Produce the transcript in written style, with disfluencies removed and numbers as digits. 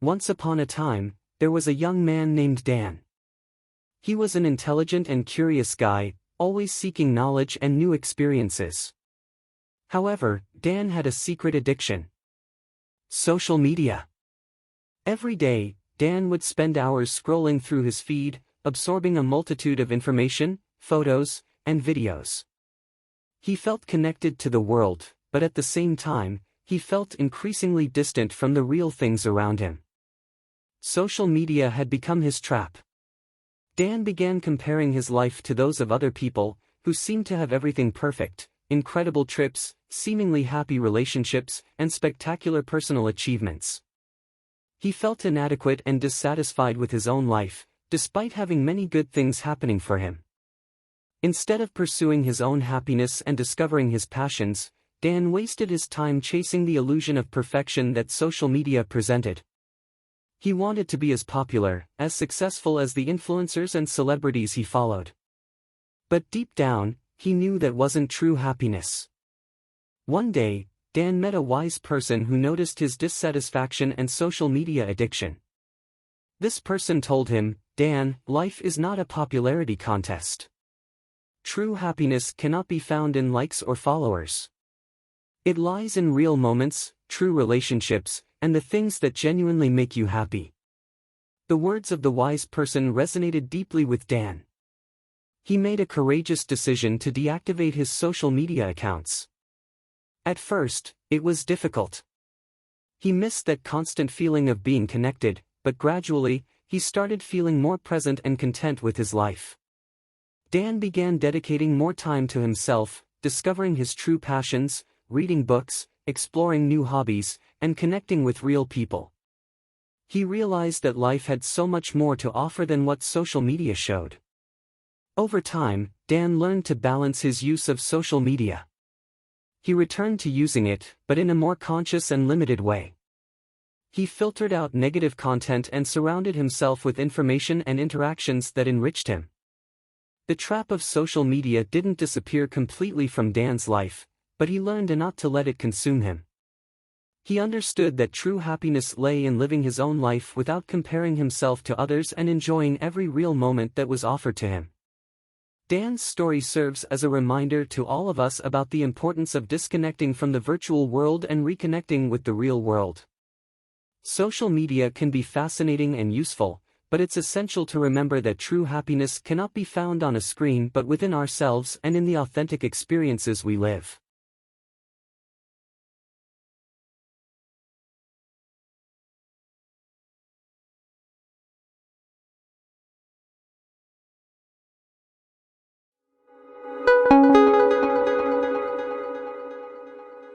Once upon a time, there was a young man named Dan. He was an intelligent and curious guy, always seeking knowledge and new experiences. However, Dan had a secret addiction: social media. Every day, Dan would spend hours scrolling through his feed, absorbing a multitude of information, photos, and videos. He felt connected to the world, but at the same time, he felt increasingly distant from the real things around him. Social media had become his trap. Dan began comparing his life to those of other people, who seemed to have everything perfect: incredible trips, seemingly happy relationships, and spectacular personal achievements. He felt inadequate and dissatisfied with his own life, despite having many good things happening for him. Instead of pursuing his own happiness and discovering his passions, Dan wasted his time chasing the illusion of perfection that social media presented. He wanted to be as popular, as successful as the influencers and celebrities he followed. But deep down, he knew that wasn't true happiness. One day, Dan met a wise person who noticed his dissatisfaction and social media addiction. This person told him, "Dan, life is not a popularity contest. True happiness cannot be found in likes or followers. It lies in real moments, true relationships, and the things that genuinely make you happy." The words of the wise person resonated deeply with Dan. He made a courageous decision to deactivate his social media accounts. At first, it was difficult. He missed that constant feeling of being connected, but gradually, he started feeling more present and content with his life. Dan began dedicating more time to himself, discovering his true passions, reading books, exploring new hobbies, and connecting with real people. He realized that life had so much more to offer than what social media showed. Over time, Dan learned to balance his use of social media. He returned to using it, but in a more conscious and limited way. He filtered out negative content and surrounded himself with information and interactions that enriched him. The trap of social media didn't disappear completely from Dan's life, but he learned not to let it consume him. He understood that true happiness lay in living his own life without comparing himself to others and enjoying every real moment that was offered to him. Dan's story serves as a reminder to all of us about the importance of disconnecting from the virtual world and reconnecting with the real world. Social media can be fascinating and useful, but it's essential to remember that true happiness cannot be found on a screen but within ourselves and in the authentic experiences we live.